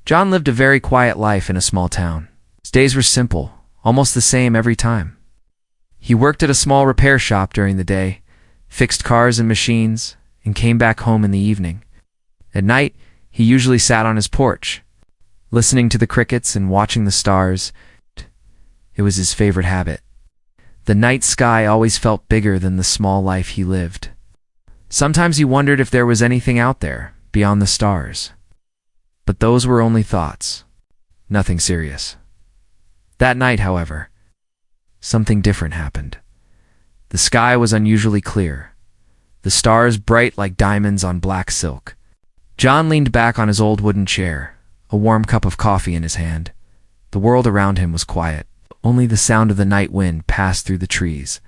John lived a very quiet life in a small town. His days were simple, almost the same every time. He worked at a small repair shop during the day, fixed cars and machines, and came back home in the evening. At night, he usually sat on his porch, listening to the crickets and watching the stars. It was his favorite habit. The night sky always felt bigger than the small life he lived. Sometimes he wondered if there was anything out there, beyond the stars. But those were only thoughts. Nothing serious. That night, however, something different happened. The sky was unusually clear, the stars bright like diamonds on black silk. John leaned back on his old wooden chair, a warm cup of coffee in his hand. The world around him was quiet. Only the sound of the night wind passed through the trees.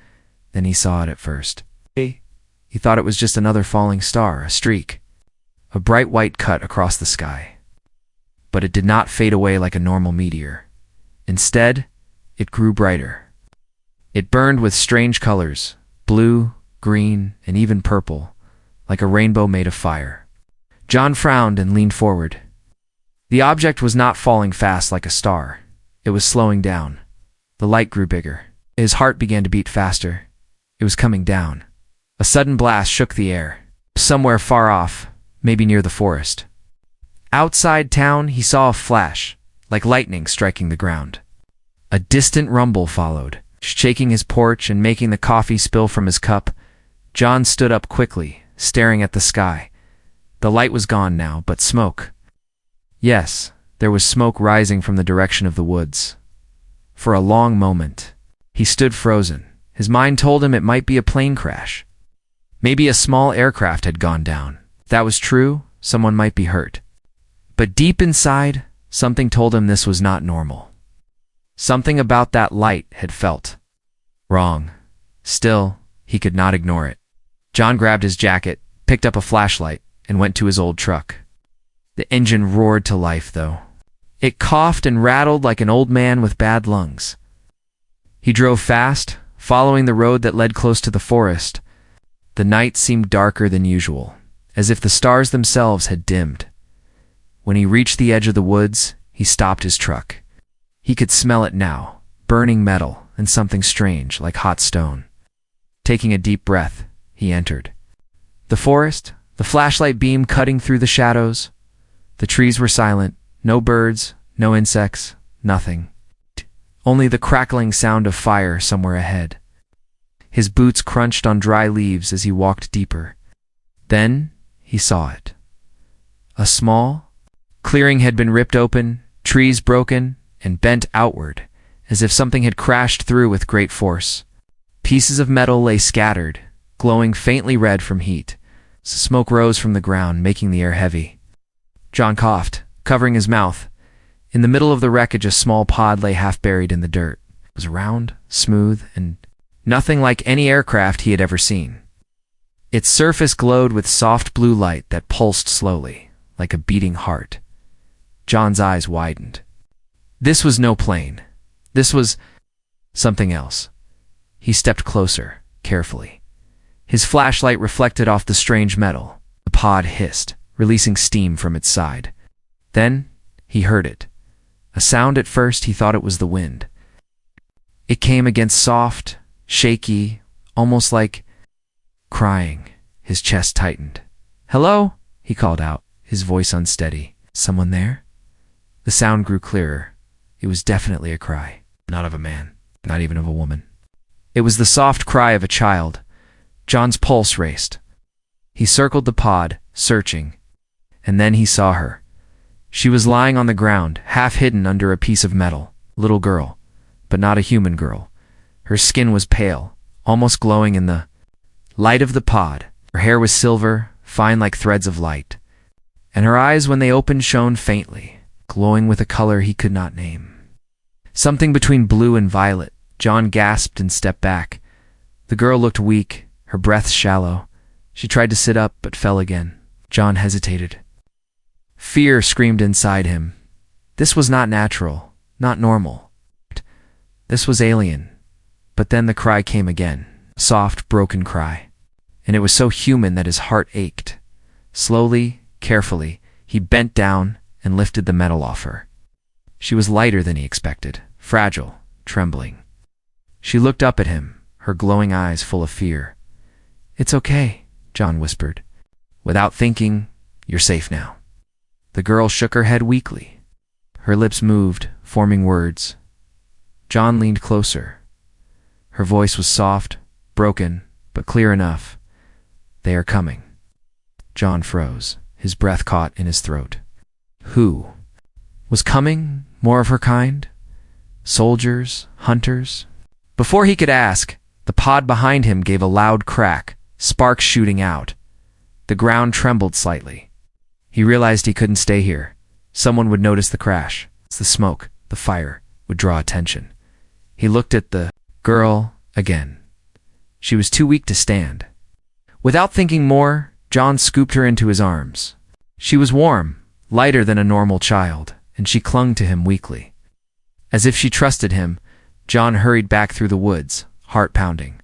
Then he saw it at first. He thought it was just another falling star, a streak, a bright white cut across the sky. But it did not fade away like a normal meteor. Instead, it grew brighter. It burned with strange colors, blue, green, and even purple, like a rainbow made of fire. John frowned and leaned forward. The object was not falling fast like a star. It was slowing down. The light grew bigger. His heart began to beat faster. It was coming down. A sudden blast shook the air. Somewhere far off, maybe near the forest. Outside town, he saw a flash, like lightning striking the ground. A distant rumble followed, shaking his porch and making the coffee spill from his cup. John stood up quickly, staring at the sky. The light was gone now, but smoke. Yes, there was smoke rising from the direction of the woods. For a long moment, he stood frozen. His mind told him it might be a plane crash. Maybe a small aircraft had gone down. If that was true, someone might be hurt. But deep inside, something told him this was not normal. Something about that light had felt wrong. Still, he could not ignore it. John grabbed his jacket, picked up a flashlight, and went to his old truck. The engine roared to life, though. It coughed and rattled like an old man with bad lungs. He drove fast, following the road that led close to the forest. The night seemed darker than usual, as if the stars themselves had dimmed. When he reached the edge of the woods, he stopped his truck. He could smell it now, burning metal and something strange like hot stone. Taking a deep breath, he entered. The forest, the flashlight beam cutting through the shadows. The trees were silent, no birds, no insects, nothing. Only the crackling sound of fire somewhere ahead. His boots crunched on dry leaves as he walked deeper. Then he saw it. A small clearing had been ripped open, trees broken, and bent outward, as if something had crashed through with great force. Pieces of metal lay scattered, glowing faintly red from heat. Smoke rose from the ground, making the air heavy. John coughed, covering his mouth. In the middle of the wreckage, a small pod lay half buried in the dirt. It was round, smooth, and nothing like any aircraft he had ever seen. Its surface glowed with soft blue light that pulsed slowly, like a beating heart. John's eyes widened. This was no plane. This was something else. He stepped closer, carefully. His flashlight reflected off the strange metal. The pod hissed, releasing steam from its side. Then he heard it. A sound at first he thought it was the wind. It came against soft, shaky, almost like crying. His chest tightened. "Hello?" he called out, his voice unsteady. "Someone there?" The sound grew clearer. It was definitely a cry. Not of a man, not even of a woman. It was the soft cry of a child. John's pulse raced. He circled the pod, searching. And then he saw her. She was lying on the ground, half hidden under a piece of metal. Little girl, but not a human girl. Her skin was pale, almost glowing in the light of the pod. Her hair was silver, fine like threads of light. And her eyes, when they opened, shone faintly, glowing with a color he could not name. Something between blue and violet. John gasped and stepped back. The girl looked weak, her breath shallow. She tried to sit up, but fell again. John hesitated. Fear screamed inside him. This was not natural, not normal. This was alien. But then the cry came again, a soft, broken cry. And it was so human that his heart ached. Slowly, carefully, he bent down and lifted the metal off her. She was lighter than he expected, fragile, trembling. She looked up at him, her glowing eyes full of fear. "It's okay," John whispered. Without thinking, "You're safe now." The girl shook her head weakly. Her lips moved, forming words. John leaned closer. Her voice was soft, broken, but clear enough. "They are coming." John froze, his breath caught in his throat. Who was coming? More of her kind? Soldiers? Hunters? Before he could ask, the pod behind him gave a loud crack, sparks shooting out. The ground trembled slightly. He realized he couldn't stay here. Someone would notice the crash. The smoke, the fire, would draw attention. He looked at the girl again. She was too weak to stand. Without thinking more, John scooped her into his arms. She was warm, lighter than a normal child, and she clung to him weakly. As if she trusted him, John hurried back through the woods, heart pounding.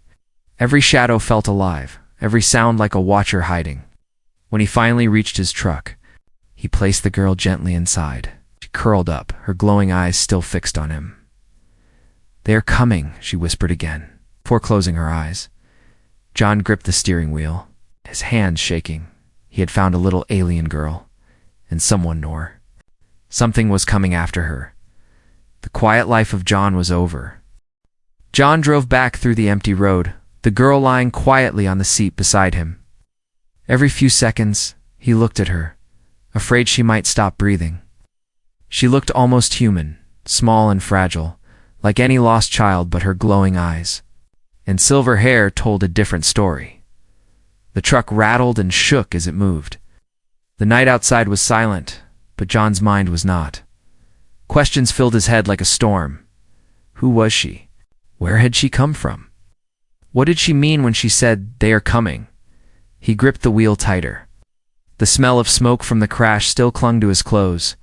Every shadow felt alive, every sound like a watcher hiding. When he finally reached his truck, he placed the girl gently inside. She curled up, her glowing eyes still fixed on him. "They are coming," she whispered again, before closing her eyes. John gripped the steering wheel, his hands shaking. He had found a little alien girl, and someone knew her. Something was coming after her. The quiet life of John was over. John drove back through the empty road, the girl lying quietly on the seat beside him. Every few seconds, he looked at her, afraid she might stop breathing. She looked almost human, small and fragile, like any lost child, but her glowing eyes and silver hair told a different story. The truck rattled and shook as it moved. The night outside was silent, but John's mind was not. Questions filled his head like a storm. Who was she? Where had she come from? What did she mean when she said, "They are coming"? He gripped the wheel tighter. The smell of smoke from the crash still clung to his clothes.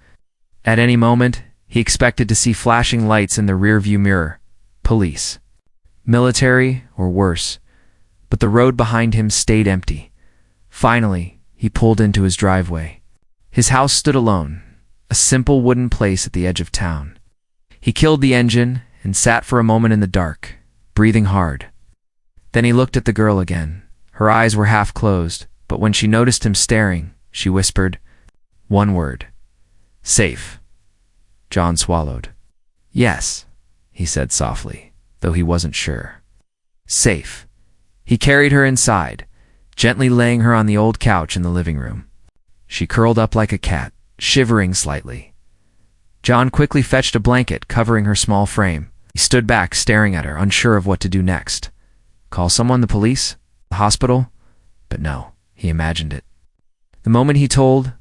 At any moment, he expected to see flashing lights in the rearview mirror. Police. Military, or worse. But the road behind him stayed empty. Finally, he pulled into his driveway. His house stood alone, a simple wooden place at the edge of town. He killed the engine and sat for a moment in the dark, breathing hard. Then he looked at the girl again. Her eyes were half closed, but when she noticed him staring, she whispered, one word, "Safe." John swallowed. "Yes," he said softly, though he wasn't sure. Safe. He carried her inside, gently laying her on the old couch in the living room. She curled up like a cat, shivering slightly. John quickly fetched a blanket covering her small frame. He stood back, staring at her, unsure of what to do next. Call someone, the police? The hospital? But no, he imagined it. The moment he told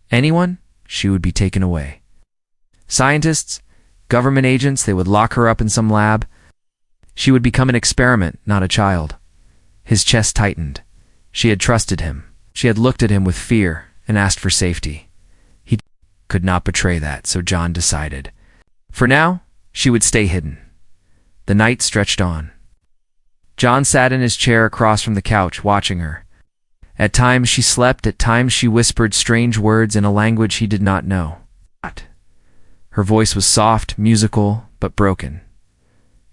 anyone, she would be taken away. Scientists, government agents, they would lock her up in some lab. She would become an experiment, not a child. His chest tightened. She had trusted him. She had looked at him with fear and asked for safety. He could not betray that, so John decided. For now, she would stay hidden. The night stretched on. John sat in his chair across from the couch, watching her. At times she slept, at times she whispered strange words in a language he did not know. Her voice was soft, musical, but broken.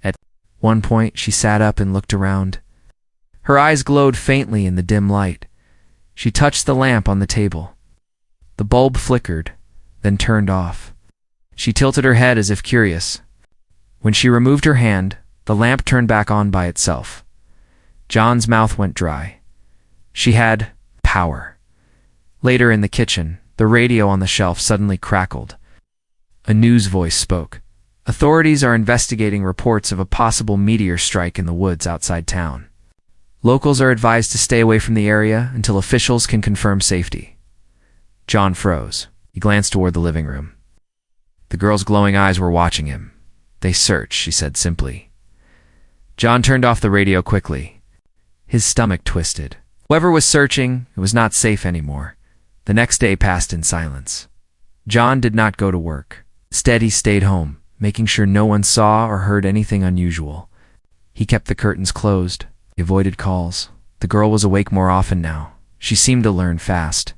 At one point she sat up and looked around. Her eyes glowed faintly in the dim light. She touched the lamp on the table. The bulb flickered, then turned off. She tilted her head as if curious. When she removed her hand, the lamp turned back on by itself. John's mouth went dry. She had power. Later in the kitchen, the radio on the shelf suddenly crackled. A news voice spoke. Authorities are investigating reports of a possible meteor strike in the woods outside town. Locals are advised to stay away from the area until officials can confirm safety. John froze. He glanced toward the living room. The girl's glowing eyes were watching him. They searched, she said simply. John turned off the radio quickly. His stomach twisted. Whoever was searching, it was not safe anymore. The next day passed in silence. John did not go to work. Instead, he stayed home, making sure no one saw or heard anything unusual. He kept the curtains closed. He avoided calls. The girl was awake more often now. She seemed to learn fast.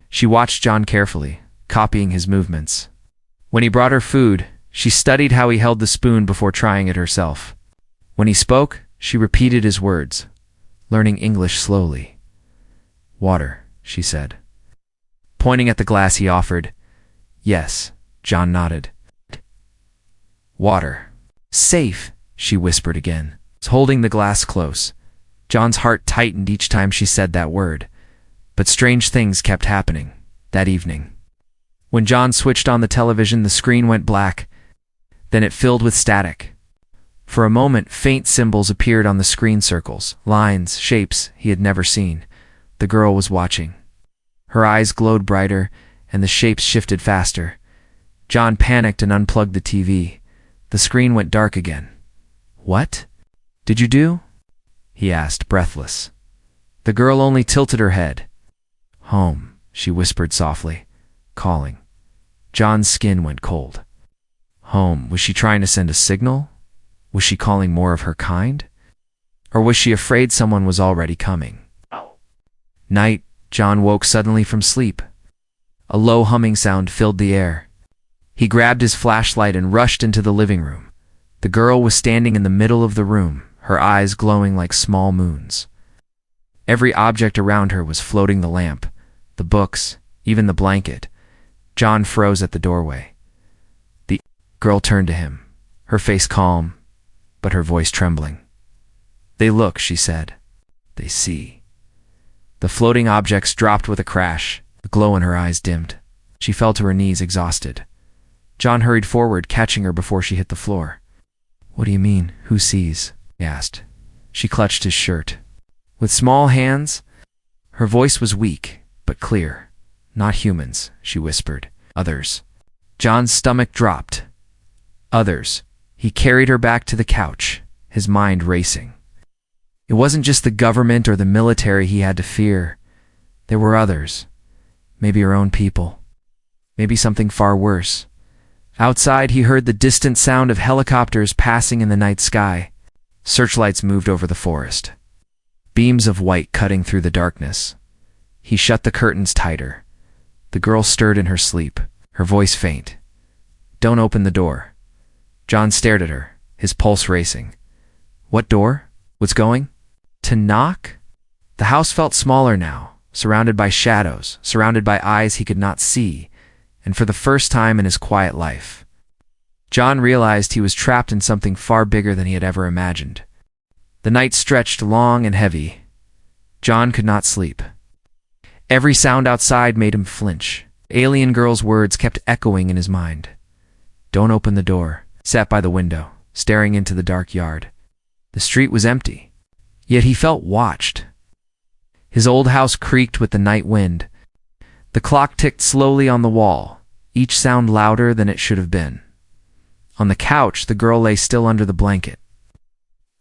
She watched John carefully, copying his movements. When he brought her food, she studied how he held the spoon before trying it herself. When he spoke, she repeated his words, learning English slowly. "Water," she said. Pointing at the glass he offered. "Yes," John nodded. "Water." "Safe," she whispered again, holding the glass close. John's heart tightened each time she said that word. But strange things kept happening that evening. When John switched on the television, the screen went black. Then it filled with static. For a moment, faint symbols appeared on the screen, circles, lines, shapes he had never seen. The girl was watching. Her eyes glowed brighter, and the shapes shifted faster. John panicked and unplugged the TV. The screen went dark again. "What did you do?" he asked, breathless. The girl only tilted her head. "Home," she whispered softly, calling. John's skin went cold. Home. Was she trying to send a signal? Was she calling more of her kind? Or was she afraid someone was already coming? Night. John woke suddenly from sleep. A low humming sound filled the air. He grabbed his flashlight and rushed into the living room. The girl was standing in the middle of the room, her eyes glowing like small moons. Every object around her was floating: the lamp, the books, even the blanket. John froze at the doorway. The girl turned to him, her face calm, but her voice trembling. "They look," she said. "They see." The floating objects dropped with a crash. The glow in her eyes dimmed. She fell to her knees, exhausted. John hurried forward, catching her before she hit the floor. "What do you mean? Who sees?" he asked. She clutched his shirt. With small hands, her voice was weak, but clear. "Not humans," she whispered. "Others." John's stomach dropped. Others. He carried her back to the couch, his mind racing. It wasn't just the government or the military he had to fear. There were others. Maybe her own people. Maybe something far worse. Outside, he heard the distant sound of helicopters passing in the night sky. Searchlights moved over the forest, beams of white cutting through the darkness. He shut the curtains tighter. The girl stirred in her sleep, her voice faint. "Don't open the door." John stared at her, his pulse racing. "What door? What's going to knock?" The house felt smaller now, surrounded by shadows, surrounded by eyes he could not see, and for the first time in his quiet life, John realized he was trapped in something far bigger than he had ever imagined. The night stretched long and heavy. John could not sleep. Every sound outside made him flinch. The alien girl's words kept echoing in his mind. "Don't open the door." Sat by the window, staring into the dark yard. The street was empty, yet he felt watched. His old house creaked with the night wind. The clock ticked slowly on the wall, each sound louder than it should have been. On the couch, the girl lay still under the blanket.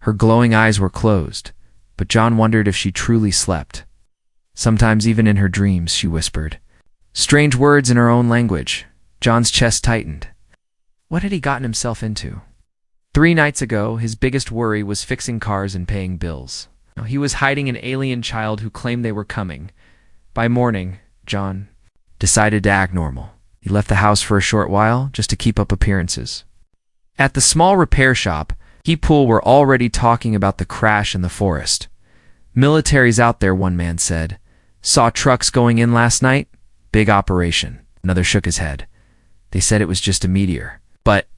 Her glowing eyes were closed, but John wondered if she truly slept. Sometimes even in her dreams, she whispered strange words in her own language. John's chest tightened. What had he gotten himself into? 3 nights ago, his biggest worry was fixing cars and paying bills. Now, he was hiding an alien child who claimed they were coming. By morning, John decided to act normal. He left the house for a short while just to keep up appearances. At the small repair shop, people were already talking about the crash in the forest. "Military's out there," one man said. "Saw trucks going in last night? Big operation." Another shook his head. "They said it was just a meteor. But,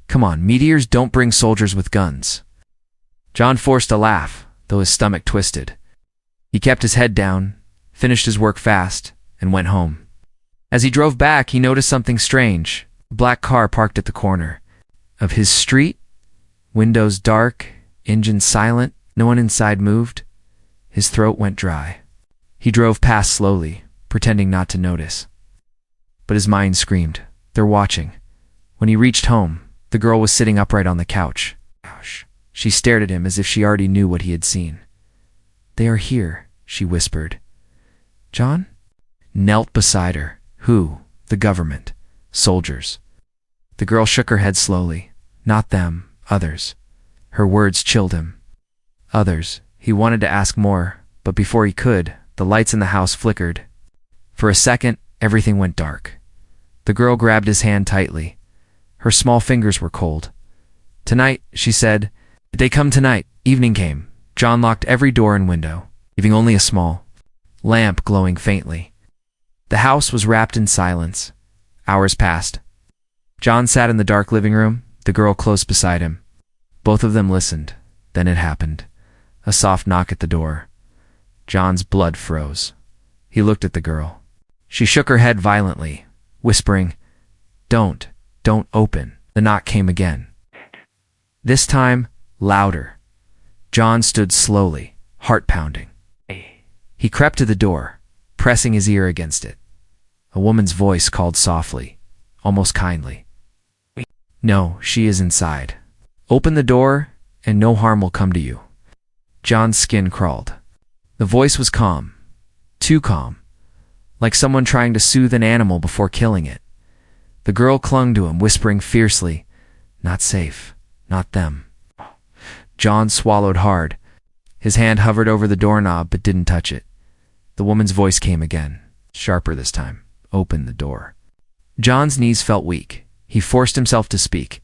come on, meteors don't bring soldiers with guns." John forced a laugh, though his stomach twisted. He kept his head down, finished his work fast, and went home. As he drove back, he noticed something strange. A black car parked at the corner of his street, windows dark, engine silent, no one inside moved. His throat went dry. He drove past slowly, pretending not to notice. But his mind screamed, "They're watching." When he reached home, the girl was sitting upright on the couch. She stared at him as if she already knew what he had seen. "They are here," she whispered. John knelt beside her. "Who?" "The government. Soldiers." The girl shook her head slowly. "Not them. Others." Her words chilled him. Others. He wanted to ask more, but before he could, the lights in the house flickered. For a second, everything went dark. The girl grabbed his hand tightly. Her small fingers were cold. "Tonight," she said. "Did they come tonight?" Evening came. John locked every door and window, leaving only a small lamp glowing faintly. The house was wrapped in silence. Hours passed. John sat in the dark living room, the girl close beside him. Both of them listened. Then it happened. A soft knock at the door. John's blood froze. He looked at the girl. She shook her head violently, whispering, don't open." The knock came again. This time, louder. John stood slowly, heart pounding. He crept to the door, pressing his ear against it. A woman's voice called softly, almost kindly. "No, she is inside. Open the door, and no harm will come to you." John's skin crawled. The voice was calm, too calm, like someone trying to soothe an animal before killing it. The girl clung to him, whispering fiercely, "Not safe, not them." John swallowed hard. His hand hovered over the doorknob but didn't touch it. The woman's voice came again, sharper this time. "Open the door." John's knees felt weak. He forced himself to speak.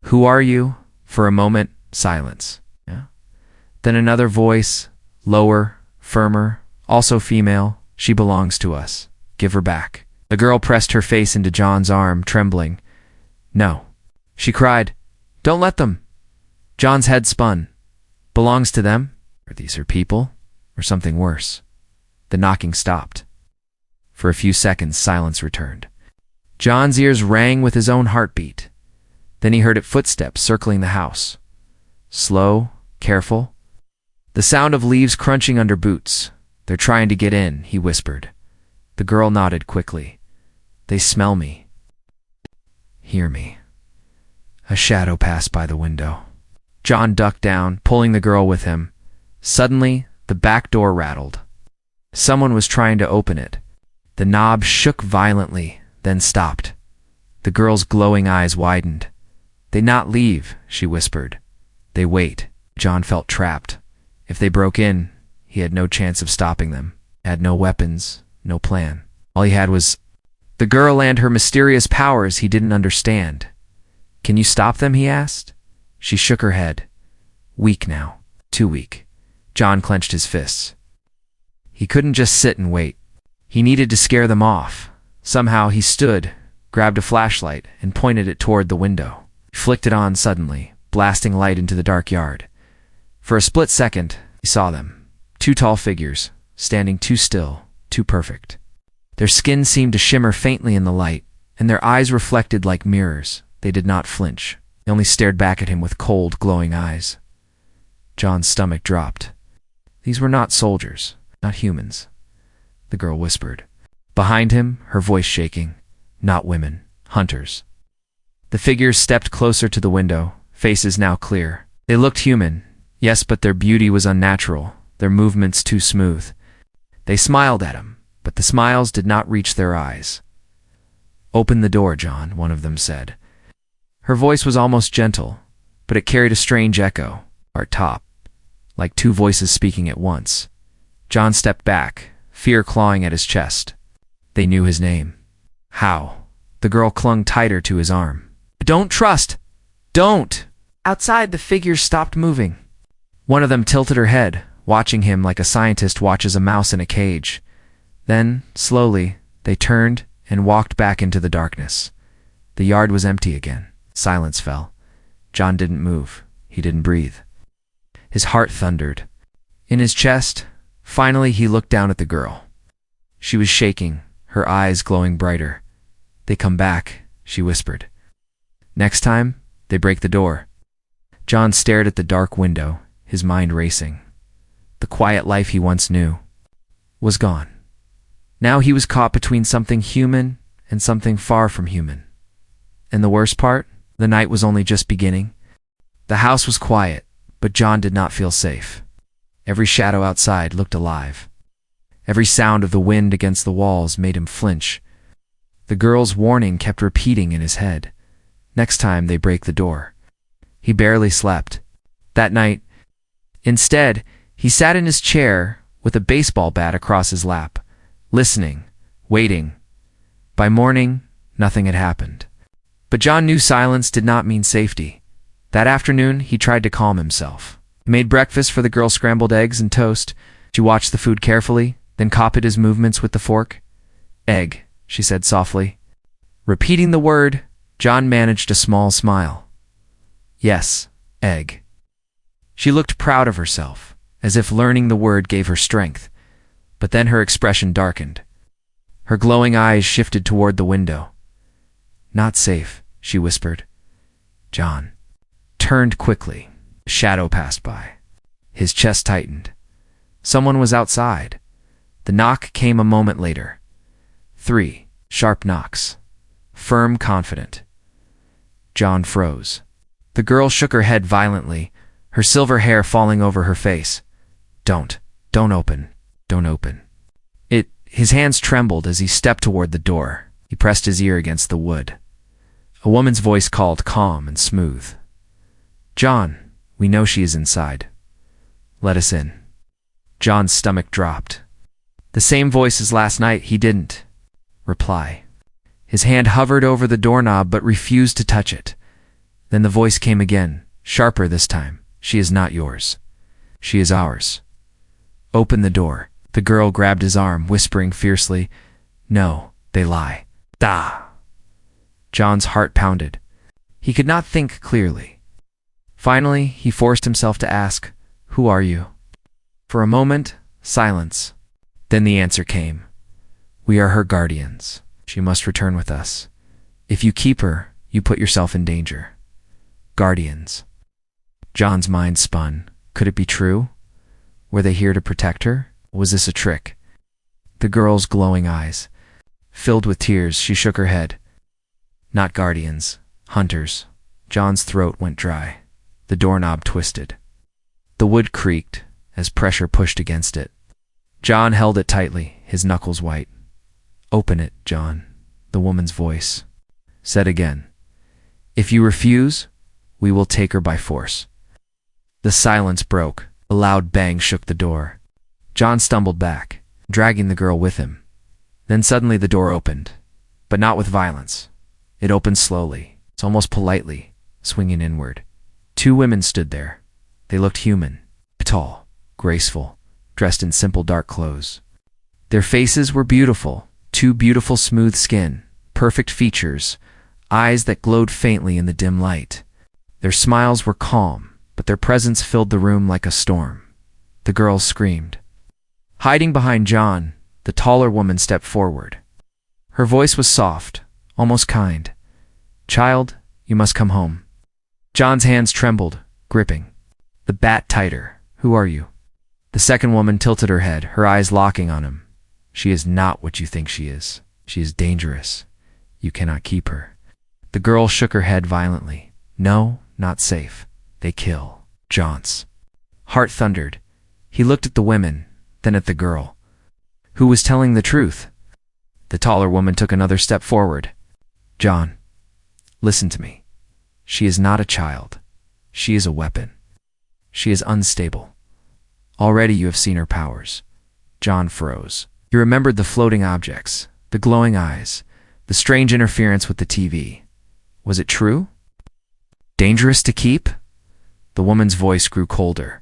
"Who are you?" For a moment, silence. Then another voice, lower, firmer, also female. "She belongs to us. Give her back." The girl pressed her face into John's arm, trembling. "No," she cried. "Don't let them." John's head spun. Belongs to them? Are these her people? Or something worse? The knocking stopped. For a few seconds, silence returned. John's ears rang with his own heartbeat. Then he heard footsteps circling the house. Slow, careful. The sound of leaves crunching under boots. "They're trying to get in," he whispered. The girl nodded quickly. "They smell me. Hear me." A shadow passed by the window. John ducked down, pulling the girl with him. Suddenly, the back door rattled. Someone was trying to open it. The knob shook violently, then stopped. The girl's glowing eyes widened. "They not leave," she whispered. "They wait." John felt trapped. If they broke in, he had no chance of stopping them. Had no weapons, no plan. All he had was the girl and her mysterious powers he didn't understand. "Can you stop them?" he asked. She shook her head. Weak now. Too weak. John clenched his fists. He couldn't just sit and wait. He needed to scare them off. Somehow he stood, grabbed a flashlight, and pointed it toward the window. He flicked it on suddenly, blasting light into the dark yard. For a split second, he saw them. Two tall figures, standing too still, too perfect. Their skin seemed to shimmer faintly in the light, and their eyes reflected like mirrors. They did not flinch. They only stared back at him with cold, glowing eyes. John's stomach dropped. These were not soldiers, not humans. The girl whispered. Behind him, her voice shaking. Not women, hunters. The figures stepped closer to the window, faces now clear. They looked human, yes, but their beauty was unnatural, their movements too smooth. They smiled at him, but the smiles did not reach their eyes. "Open the door, John," one of them said. Her voice was almost gentle, but it carried a strange echo, or top, like two voices speaking at once. John stepped back, fear clawing at his chest. They knew his name. How? The girl clung tighter to his arm. "Don't trust! Don't!" Outside, the figures stopped moving. One of them tilted her head, watching him like a scientist watches a mouse in a cage. Then, slowly, they turned and walked back into the darkness. The yard was empty again. Silence fell. John didn't move. He didn't breathe. His heart thundered. In his chest, finally he looked down at the girl. She was shaking, her eyes glowing brighter. "They come back," she whispered. "Next time, they break the door." John stared at the dark window, his mind racing. The quiet life he once knew was gone. Now he was caught between something human and something far from human. And the worst part? The night was only just beginning. The house was quiet, but John did not feel safe. Every shadow outside looked alive. Every sound of the wind against the walls made him flinch. The girl's warning kept repeating in his head. Next time they break the door. He barely slept. That night, instead, he sat in his chair with a baseball bat across his lap, listening, waiting. By morning, Nothing had happened. But John knew silence did not mean safety. That afternoon, he tried to calm himself. He made breakfast for the girl, scrambled eggs and toast. She watched the food carefully, then copied his movements with the fork. "Egg," she said softly. Repeating the word, John managed a small smile. "Yes, egg." She looked proud of herself, as if learning the word gave her strength. But then her expression darkened. Her glowing eyes shifted toward the window. "Not safe," she whispered. John turned quickly. A shadow passed by. His chest tightened. Someone was outside. The knock came a moment later. 3 sharp knocks. Firm, confident. John froze. The girl shook her head violently, her silver hair falling over her face. Don't open. Don't open." His hands trembled as he stepped toward the door. He pressed his ear against the wood. A woman's voice called, calm and smooth. "John, we know she is inside. Let us in." John's stomach dropped. The same voice as last night. He didn't reply. His hand hovered over the doorknob but refused to touch it. Then the voice came again, sharper this time. "She is not yours. She is ours. Open the door." The girl grabbed his arm, whispering fiercely, "No, they lie. Da!" John's heart pounded. He could not think clearly. Finally, he forced himself to ask, "Who are you?" For a moment, silence. Then the answer came. "We are her guardians. She must return with us. If you keep her, you put yourself in danger." Guardians. John's mind spun. Could it be true? Were they here to protect her? Was this a trick? The girl's glowing eyes filled with tears. She shook her head. "Not guardians. Hunters." John's throat went dry. The doorknob twisted. The wood creaked as pressure pushed against it. John held it tightly, his knuckles white. "Open it, John," the woman's voice said again. "If you refuse, we will take her by force." The silence broke. A loud bang shook the door. John stumbled back, dragging the girl with him. Then suddenly the door opened, but not with violence. It opened slowly, almost politely, swinging inward. 2 women stood there. They looked human, tall, graceful, dressed in simple dark clothes. Their faces were beautiful, 2 beautiful smooth skin, perfect features, eyes that glowed faintly in the dim light. Their smiles were calm, but their presence filled the room like a storm. The girls screamed. Hiding behind John, the taller woman stepped forward. Her voice was soft, almost kind. "Child, you must come home." John's hands trembled, gripping the bat tighter. "Who are you?" The second woman tilted her head, her eyes locking on him. "She is not what you think she is. She is dangerous. You cannot keep her." The girl shook her head violently. "No, not safe. They kill." John's heart thundered. He looked at the women, then at the girl. Who was telling the truth? The taller woman took another step forward. "John, listen to me. She is not a child. She is a weapon. She is unstable. Already you have seen her powers." John froze. He remembered the floating objects, the glowing eyes, the strange interference with the TV. Was it true? Dangerous to keep? The woman's voice grew colder.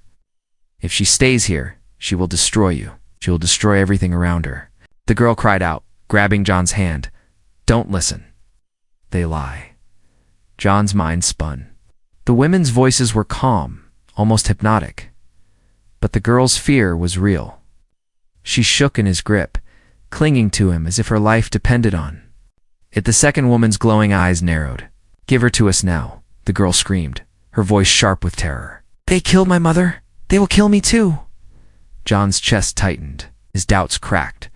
"If she stays here, she will destroy you. She will destroy everything around her." The girl cried out, grabbing John's hand. "Don't listen. They lie." John's mind spun. The women's voices were calm, almost hypnotic. But the girl's fear was real. She shook in his grip, clinging to him as if her life depended on it. The second woman's glowing eyes narrowed. "Give her to us now," the girl screamed, her voice sharp with terror. "They killed my mother. They will kill me too." John's chest tightened, his doubts cracked.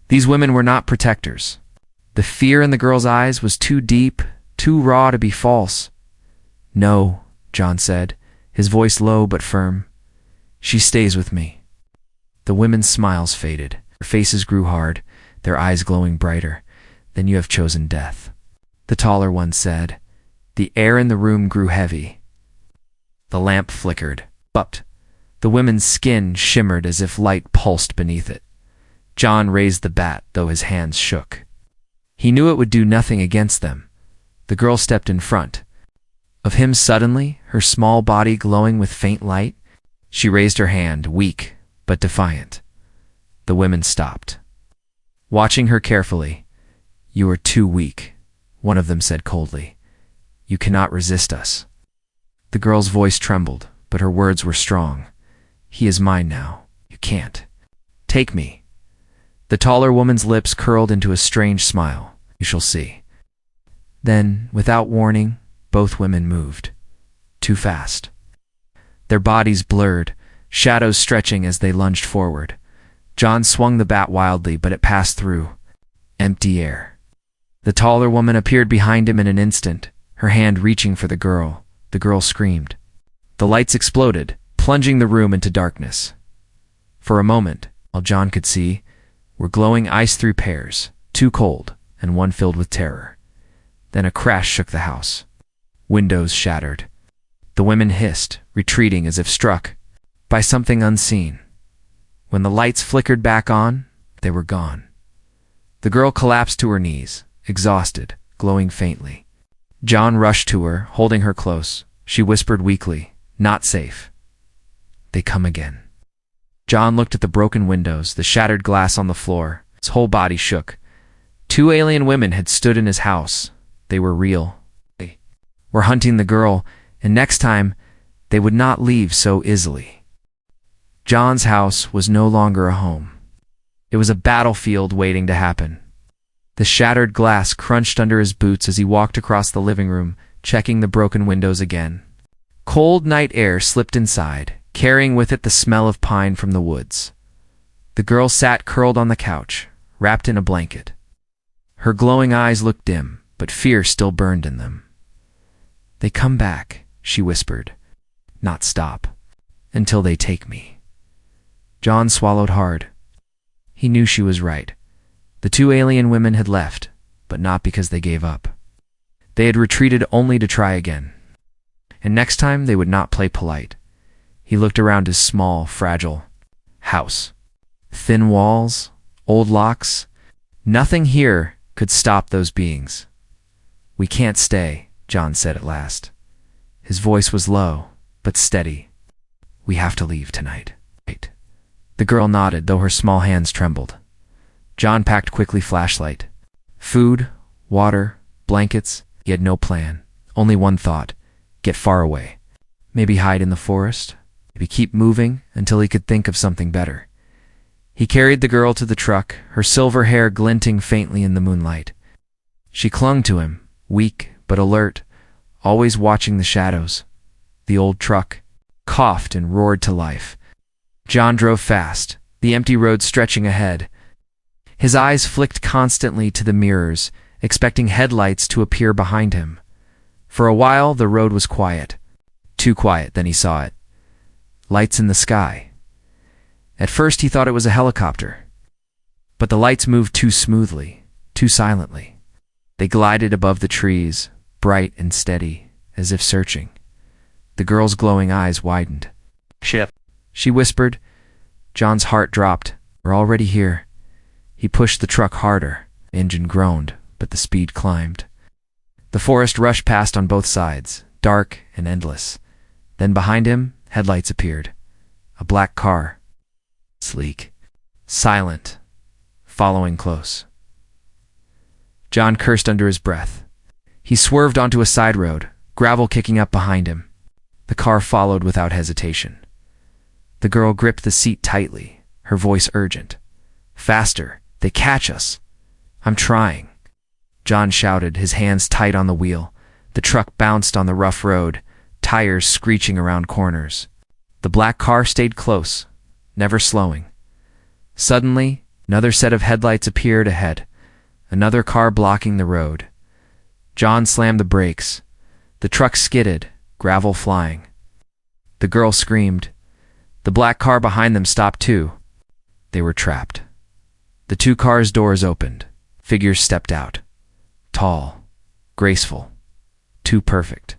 These women were not protectors. The fear in the girl's eyes was too deep, too raw to be false. "No," John said, his voice low but firm. "She stays with me." The women's smiles faded. Their faces grew hard, their eyes glowing brighter. "Then you have chosen death," the taller one said. The air in the room grew heavy. The lamp flickered, but the women's skin shimmered as if light pulsed beneath it. John raised the bat, though his hands shook. He knew it would do nothing against them. The girl stepped in front of him suddenly, her small body glowing with faint light. She raised her hand, weak but defiant. The women stopped, watching her carefully. "You are too weak," one of them said coldly. "You cannot resist us." The girl's voice trembled, but her words were strong. "He is mine now. You can't take me." The taller woman's lips curled into a strange smile. "You shall see." Then, without warning, both women moved. Too fast. Their bodies blurred, shadows stretching as they lunged forward. John swung the bat wildly, but it passed through empty air. The taller woman appeared behind him in an instant, her hand reaching for the girl. The girl screamed. The lights exploded, plunging the room into darkness. For a moment, all John could see were glowing ice-through pairs, two cold and one filled with terror. Then a crash shook the house. Windows shattered. The women hissed, retreating as if struck by something unseen. When the lights flickered back on, they were gone. The girl collapsed to her knees, exhausted, glowing faintly. John rushed to her, holding her close. She whispered weakly, "Not safe. They come again." John looked at the broken windows, the shattered glass on the floor. His whole body shook. Two alien women had stood in his house. They were real. They were hunting the girl, and next time, they would not leave so easily. John's house was no longer a home. It was a battlefield waiting to happen. The shattered glass crunched under his boots as he walked across the living room, checking the broken windows again. Cold night air slipped inside, carrying with it the smell of pine from the woods. The girl sat curled on the couch, wrapped in a blanket. Her glowing eyes looked dim, but fear still burned in them. "They come back," she whispered. "Not stop. Until they take me." John swallowed hard. He knew she was right. The two alien women had left, but not because they gave up. They had retreated only to try again. And next time they would not play polite. He looked around his small, fragile house. Thin walls, old locks. Nothing here could stop those beings. "We can't stay," John said at last. His voice was low, but steady. "We have to leave tonight." "Right." The girl nodded, though her small hands trembled. John packed quickly flashlight. Food, water, blankets. He had no plan, only one thought: get far away. Maybe hide in the forest. Maybe keep moving until he could think of something better. He carried the girl to the truck, her silver hair glinting faintly in the moonlight. She clung to him, weak but alert, always watching the shadows. The old truck coughed and roared to life. John drove fast, the empty road stretching ahead. His eyes flicked constantly to the mirrors, expecting headlights to appear behind him. For a while, the road was quiet. Too quiet, then he saw it. Lights in the sky. At first, he thought it was a helicopter. But the lights moved too smoothly, too silently. They glided above the trees, bright and steady, as if searching. The girl's glowing eyes widened. "Ship," she whispered. John's heart dropped. "We're already here." He pushed the truck harder. The engine groaned, but the speed climbed. The forest rushed past on both sides, dark and endless. Then behind him, headlights appeared. A black car. Sleek. Silent. Following close. John cursed under his breath. He swerved onto a side road, gravel kicking up behind him. The car followed without hesitation. The girl gripped the seat tightly, her voice urgent. "Faster! They catch us!" "I'm trying." John shouted, his hands tight on the wheel. The truck bounced on the rough road, tires screeching around corners. The black car stayed close, never slowing. Suddenly, another set of headlights appeared ahead, another car blocking the road. John slammed the brakes. The truck skidded, gravel flying. The girl screamed. The black car behind them stopped too. They were trapped. The two cars' doors opened. Figures stepped out. Tall, graceful, too perfect.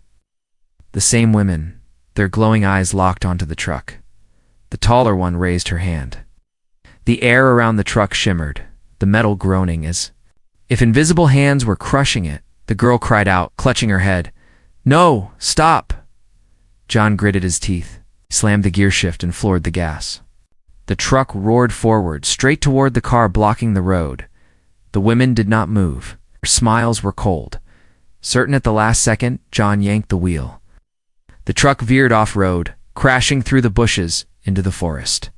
The same women, their glowing eyes locked onto the truck. The taller one raised her hand. The air around the truck shimmered, the metal groaning as If invisible hands were crushing it, the girl cried out, clutching her head. "No, stop!" John gritted his teeth, slammed the gear shift, and floored the gas. The truck roared forward, straight toward the car blocking the road. The women did not move. Their smiles were cold. Certain at the last second, John yanked the wheel. The truck veered off-road, crashing through the bushes into the forest.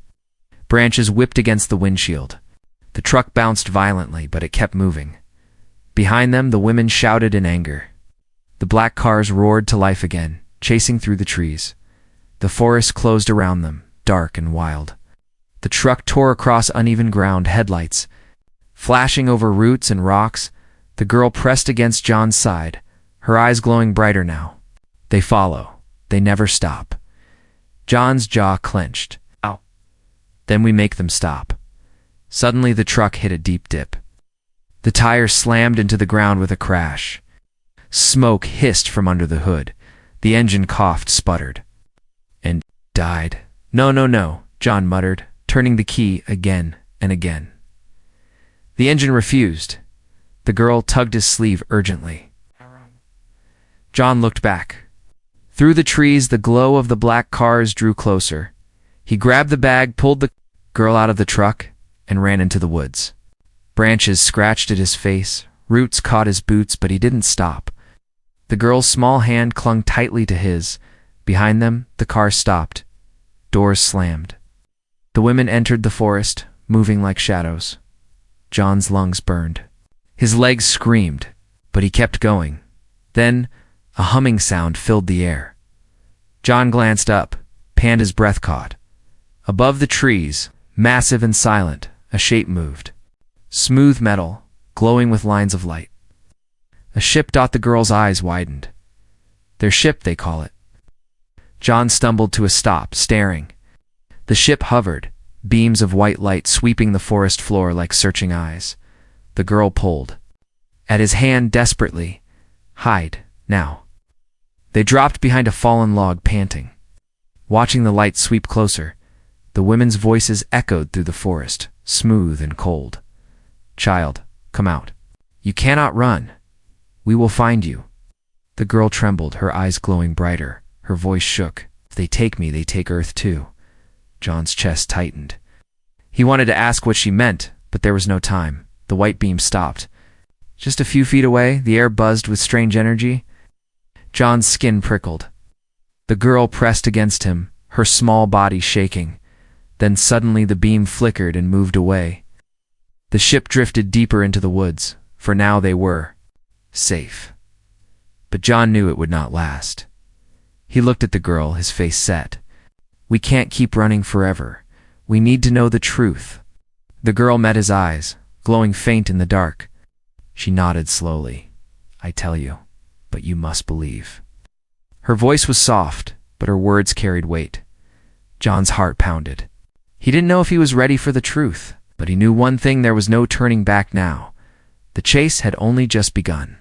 Branches whipped against the windshield. The truck bounced violently, but it kept moving. Behind them, the women shouted in anger. The black cars roared to life again, chasing through the trees. The forest closed around them, dark and wild. The truck tore across uneven ground, headlights flashing over roots and rocks. The girl pressed against John's side, her eyes glowing brighter now. They follow. They never stop. John's jaw clenched. Ow. Then we make them stop. Suddenly the truck hit a deep dip. The tires slammed into the ground with a crash. Smoke hissed from under the hood. The engine coughed, sputtered, and died. "No, no, no," John muttered, turning the key again and again. The engine refused. The girl tugged his sleeve urgently. John looked back. Through the trees, the glow of the black cars drew closer. He grabbed the bag, pulled the girl out of the truck, and ran into the woods. Branches scratched at his face, roots caught his boots, but he didn't stop. The girl's small hand clung tightly to his. Behind them, the car stopped. Doors slammed. The women entered the forest, moving like shadows. John's lungs burned. His legs screamed, but he kept going. Then, a humming sound filled the air. John glanced up, panned, his breath caught. Above the trees, massive and silent, a shape moved. Smooth metal, glowing with lines of light. A ship. The girl's eyes widened. Their ship, they call it. John stumbled to a stop, staring. The ship hovered, beams of white light sweeping the forest floor like searching eyes. The girl pulled at his hand desperately. "Hide, now." They dropped behind a fallen log, panting. Watching the light sweep closer, the women's voices echoed through the forest, smooth and cold. "Child, come out. You cannot run. We will find you." The girl trembled, her eyes glowing brighter. Her voice shook. "If they take me, they take Earth too." John's chest tightened. He wanted to ask what she meant, but there was no time. The white beam stopped. Just a few feet away, the air buzzed with strange energy. John's skin prickled. The girl pressed against him, her small body shaking. Then suddenly the beam flickered and moved away. The ship drifted deeper into the woods, for now they were safe. But John knew it would not last. He looked at the girl, his face set. "We can't keep running forever. We need to know the truth." The girl met his eyes, glowing faint in the dark. She nodded slowly. "I tell you, but you must believe." Her voice was soft, but her words carried weight. John's heart pounded. He didn't know if he was ready for the truth, but he knew one thing: there was no turning back now. The chase had only just begun.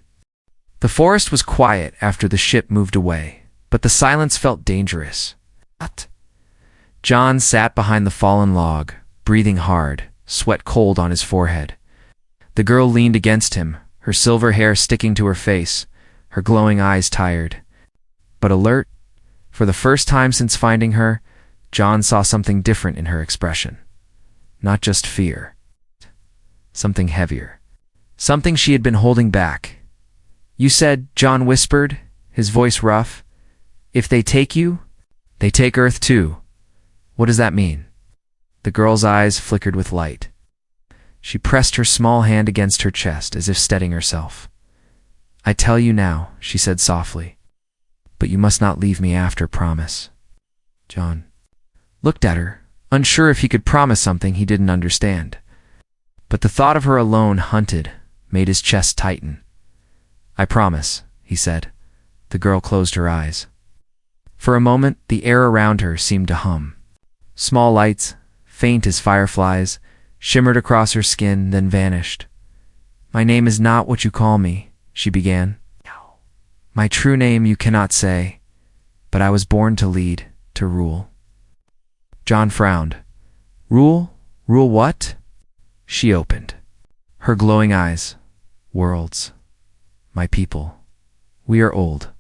The forest was quiet after the ship moved away, but the silence felt dangerous. What? John sat behind the fallen log, breathing hard, sweat cold on his forehead. The girl leaned against him, her silver hair sticking to her face, her glowing eyes tired, but alert. For the first time since finding her, John saw something different in her expression. Not just fear. Something heavier. Something she had been holding back. "You said," John whispered, his voice rough, "if they take you, they take Earth too. What does that mean?" The girl's eyes flickered with light. She pressed her small hand against her chest as if steadying herself. "I tell you now," she said softly, "but you must not leave me after, promise." John looked at her, unsure if he could promise something he didn't understand. But the thought of her alone, hunted, made his chest tighten. "I promise," he said. The girl closed her eyes. For a moment, the air around her seemed to hum. Small lights, faint as fireflies, shimmered across her skin, then vanished. "My name is not what you call me," she began. "My true name you cannot say, but I was born to lead, to rule." John frowned. "Rule? Rule what?" She opened her glowing eyes. Worlds. My people. We are old.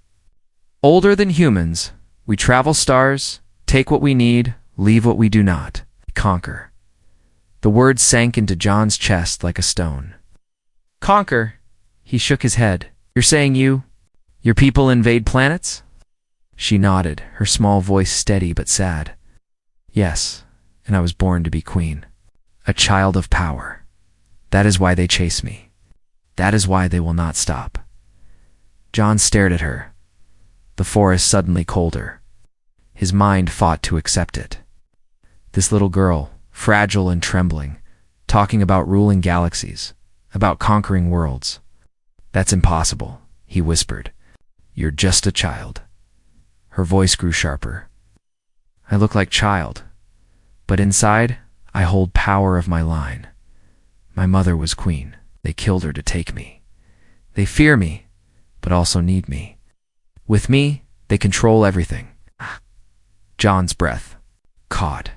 Older than humans. We travel stars, take what we need, leave what we do not. Conquer. The words sank into John's chest like a stone. Conquer? He shook his head. You're saying your people invade planets? She nodded, her small voice steady but sad. Yes, and I was born to be queen. A child of power. That is why they chase me. That is why they will not stop. John stared at her. The forest suddenly colder. His mind fought to accept it. This little girl, fragile and trembling, talking about ruling galaxies, about conquering worlds. That's impossible, he whispered. You're just a child. Her voice grew sharper. I look like child, but inside, I hold power of my line. My mother was queen. They killed her to take me. They fear me, but also need me. With me, they control everything. John's breath caught.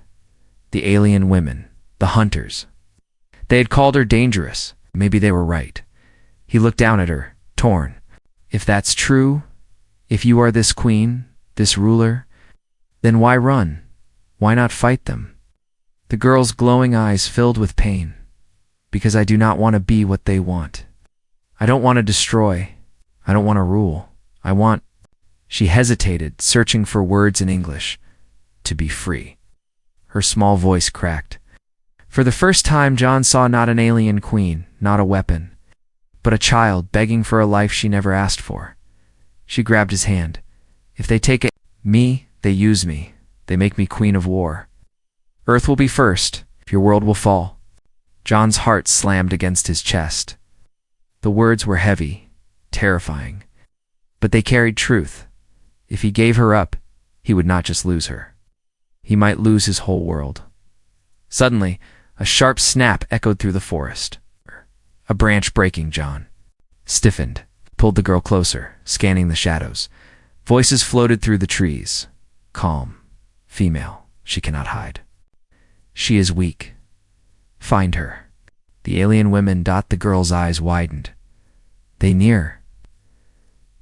The alien women, the hunters. They had called her dangerous. Maybe they were right. He looked down at her, torn. If that's true, if you are this queen, this ruler, then why run? Why not fight them? The girl's glowing eyes filled with pain. Because I do not want to be what they want. I don't want to destroy. I don't want to rule. I want... She hesitated, searching for words in English. To be free. Her small voice cracked. For the first time, John saw not an alien queen, not a weapon, but a child begging for a life she never asked for. She grabbed his hand. If they take me, they use me. They make me queen of war. Earth will be first. Your world will fall. John's heart slammed against his chest. The words were heavy, terrifying, but they carried truth. If he gave her up, he would not just lose her. He might lose his whole world. Suddenly, a sharp snap echoed through the forest. A branch breaking, John stiffened, pulled the girl closer, scanning the shadows. Voices floated through the trees. Calm. Female. She cannot hide. She is weak. Find her. The alien women. The girl's eyes widened. They near.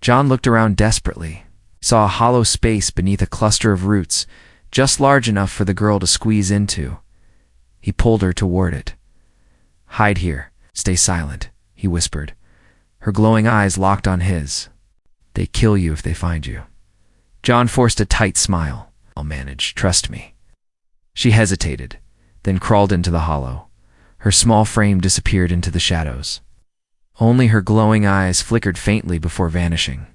John looked around desperately. Saw a hollow space beneath a cluster of roots, just large enough for the girl to squeeze into. He pulled her toward it. Hide here. Stay silent, he whispered. Her glowing eyes locked on his. They kill you if they find you. John forced a tight smile. I'll manage, trust me. She hesitated, then crawled into the hollow. Her small frame disappeared into the shadows. Only her glowing eyes flickered faintly before vanishing.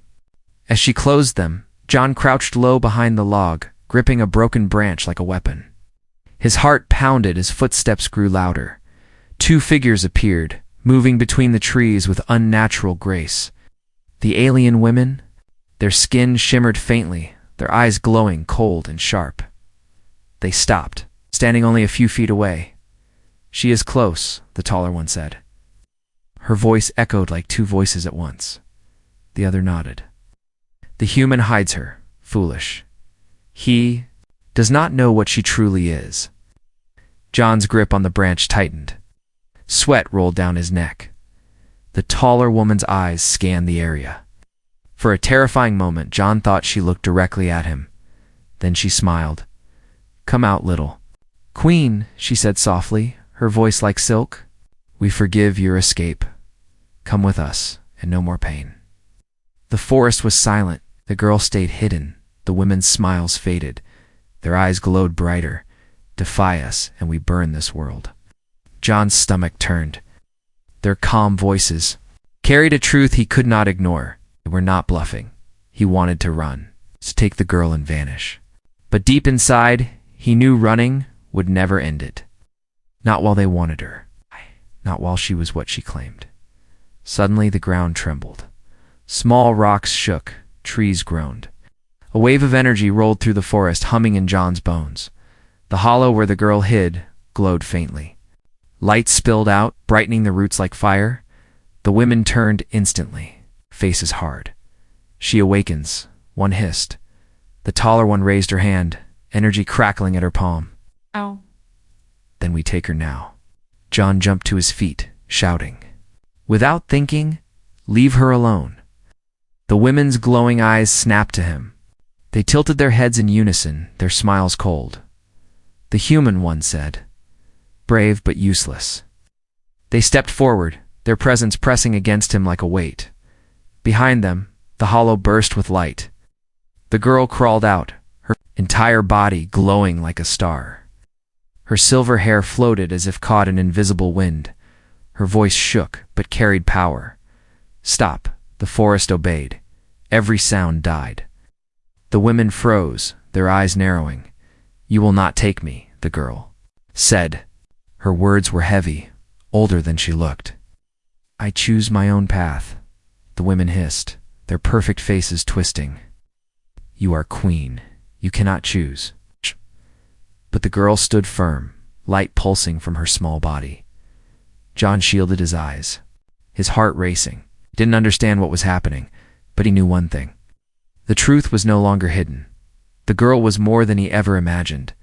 As she closed them, John crouched low behind the log, gripping a broken branch like a weapon. His heart pounded as footsteps grew louder. 2 figures appeared, moving between the trees with unnatural grace. The alien women? Their skin shimmered faintly, their eyes glowing cold and sharp. They stopped, standing only a few feet away. She is close, the taller one said. Her voice echoed like 2 voices at once. The other nodded. The human hides her, foolish. He does not know what she truly is. John's grip on the branch tightened. Sweat rolled down his neck. The taller woman's eyes scanned the area. For a terrifying moment, John thought she looked directly at him. Then she smiled. Come out, little queen, she said softly, her voice like silk. We forgive your escape. Come with us, and no more pain. The forest was silent. The girl stayed hidden. The women's smiles faded. Their eyes glowed brighter. Defy us, and we burn this world. John's stomach turned. Their calm voices carried a truth he could not ignore. They were not bluffing. He wanted to run, to take the girl and vanish. But deep inside, he knew running would never end it. Not while they wanted her. Not while she was what she claimed. Suddenly the ground trembled. Small rocks shook, trees groaned. A wave of energy rolled through the forest, humming in John's bones. The hollow where the girl hid glowed faintly. Light spilled out, brightening the roots like fire. The women turned instantly, faces hard. She awakens, one hissed. The taller one raised her hand, energy crackling at her palm. Ow. Then we take her now. John jumped to his feet, shouting. Without thinking, leave her alone. The women's glowing eyes snapped to him. They tilted their heads in unison, their smiles cold. The human one said, brave but useless. They stepped forward, their presence pressing against him like a weight. Behind them, the hollow burst with light. The girl crawled out, her entire body glowing like a star. Her silver hair floated as if caught in invisible wind. Her voice shook, but carried power. Stop, the forest obeyed. Every sound died. The women froze, their eyes narrowing. You will not take me, the girl said. Her words were heavy, older than she looked. I choose my own path, the women hissed, their perfect faces twisting. You are queen. You cannot choose. But the girl stood firm, light pulsing from her small body. John shielded his eyes, his heart racing. He didn't understand what was happening, but he knew one thing. The truth was no longer hidden. The girl was more than he ever imagined,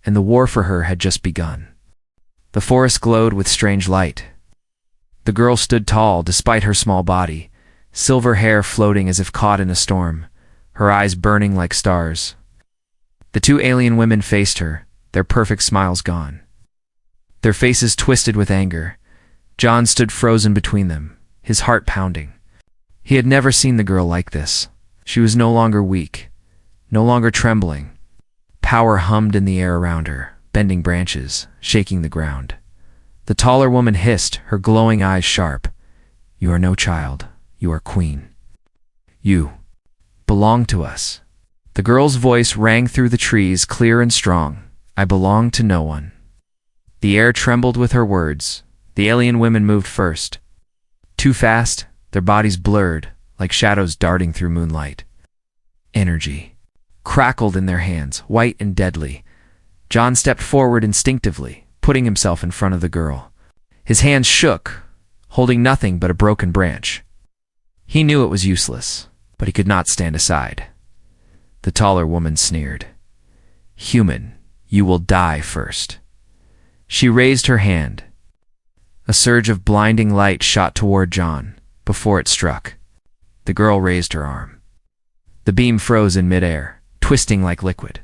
and the war for her had just begun. The forest glowed with strange light. The girl stood tall despite her small body, silver hair floating as if caught in a storm, her eyes burning like stars. The two alien women faced her, their perfect smiles gone. Their faces twisted with anger. John stood frozen between them, his heart pounding. He had never seen the girl like this. She was no longer weak, no longer trembling. Power hummed in the air around her, bending branches, shaking the ground. The taller woman hissed, her glowing eyes sharp. You are no child. You are queen. You belong to us. The girl's voice rang through the trees, clear and strong. I belong to no one. The air trembled with her words. The alien women moved first. Too fast, their bodies blurred, like shadows darting through moonlight. Energy crackled in their hands, white and deadly. John stepped forward instinctively, putting himself in front of the girl. His hands shook, holding nothing but a broken branch. He knew it was useless, but he could not stand aside. The taller woman sneered. Human, you will die first. She raised her hand. A surge of blinding light shot toward John, before it struck. The girl raised her arm. The beam froze in midair, twisting like liquid,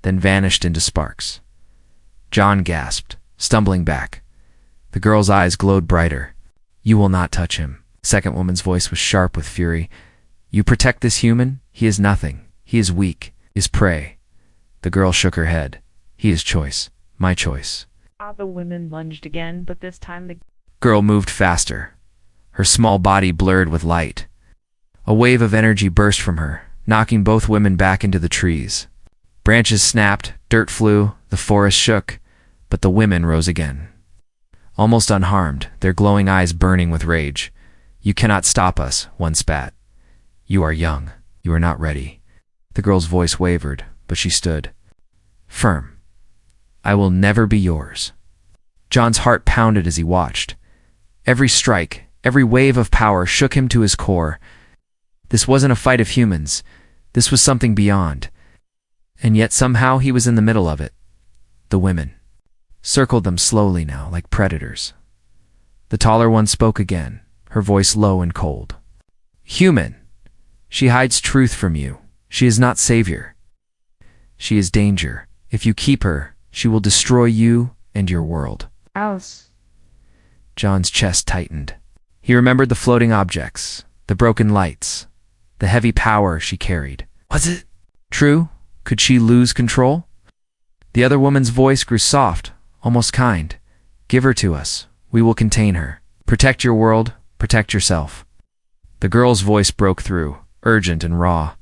then vanished into sparks. John gasped, stumbling back. The girl's eyes glowed brighter. You will not touch him. Second woman's voice was sharp with fury. You protect this human? He is nothing. He is weak, is prey. The girl shook her head. He is choice. My choice. The women lunged again, but this time the girl moved faster. Her small body blurred with light. A wave of energy burst from her, knocking both women back into the trees. Branches snapped, dirt flew, the forest shook, but the women rose again. Almost unharmed, their glowing eyes burning with rage. You cannot stop us, one spat. You are young. You are not ready. The girl's voice wavered, but she stood firm. I will never be yours. John's heart pounded as he watched. Every strike, every wave of power shook him to his core. This wasn't a fight of humans. This was something beyond. And yet somehow he was in the middle of it. The women circled them slowly now, like predators. The taller one spoke again, her voice low and cold. Human. She hides truth from you. She is not savior. She is danger. If you keep her, she will destroy you and your world. Alice. John's chest tightened. He remembered the floating objects, the broken lights, the heavy power she carried. Was it true? Could she lose control? The other woman's voice grew soft, almost kind. Give her to us. We will contain her. Protect your world. Protect yourself. The girl's voice broke through, urgent and raw.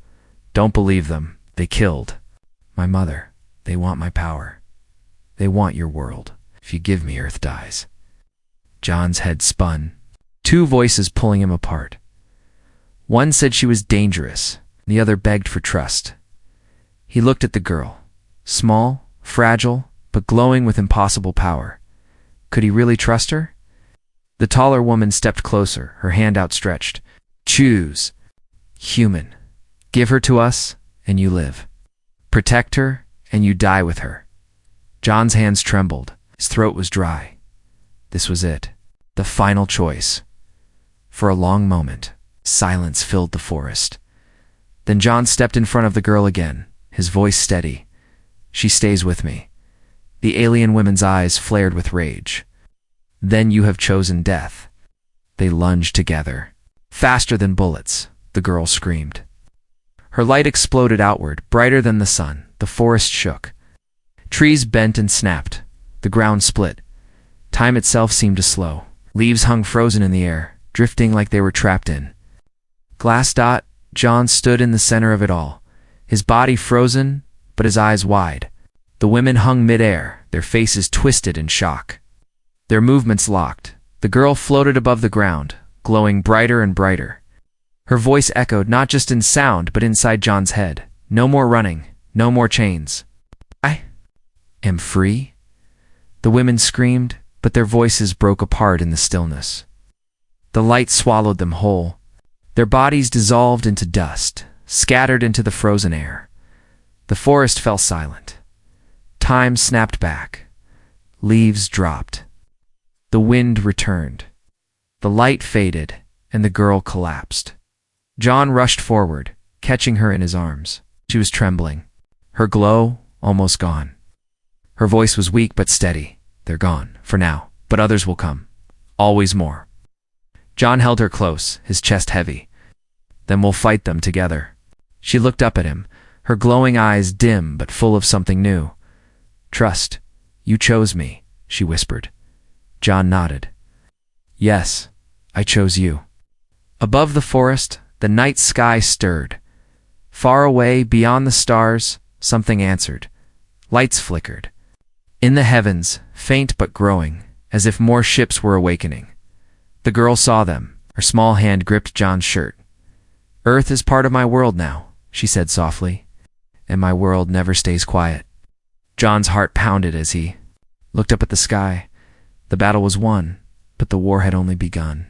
Don't believe them. They killed my mother. They want my power. They want your world. If you give me, Earth dies. John's head spun. Two voices pulling him apart. One said she was dangerous. The other begged for trust. He looked at the girl. Small, fragile, but glowing with impossible power. Could he really trust her? The taller woman stepped closer, her hand outstretched. Choose. Human. Give her to us, and you live. Protect her, and you die with her. John's hands trembled. His throat was dry. This was it. The final choice. For a long moment, silence filled the forest. Then John stepped in front of the girl again, his voice steady. "She stays with me." The alien woman's eyes flared with rage. "Then you have chosen death." They lunged together. Faster than bullets, the girl screamed. Her light exploded outward, brighter than the sun. The forest shook. Trees bent and snapped. The ground split. Time itself seemed to slow. Leaves hung frozen in the air, drifting like they were trapped in. Glass Dot, John stood in the center of it all, his body frozen, but his eyes wide. The women hung midair, their faces twisted in shock. Their movements locked. The girl floated above the ground, glowing brighter and brighter. Her voice echoed not just in sound, but inside John's head. "No more running, no more chains. I am free." The women screamed, but their voices broke apart in the stillness. The light swallowed them whole. Their bodies dissolved into dust, scattered into the frozen air. The forest fell silent. Time snapped back. Leaves dropped. The wind returned. The light faded, and the girl collapsed. John rushed forward, catching her in his arms. She was trembling, her glow almost gone. Her voice was weak but steady. "They're gone, for now, but others will come. Always more." John held her close, his chest heavy. "Then we'll fight them together." She looked up at him, her glowing eyes dim but full of something new. "Trust. You chose me," she whispered. John nodded. "Yes, I chose you." Above the forest, the night sky stirred. Far away, beyond the stars, something answered. Lights flickered. In the heavens, faint but growing, as if more ships were awakening. The girl saw them. Her small hand gripped John's shirt. "Earth is part of my world now," she said softly, "and my world never stays quiet." John's heart pounded as he looked up at the sky. The battle was won, but the war had only begun.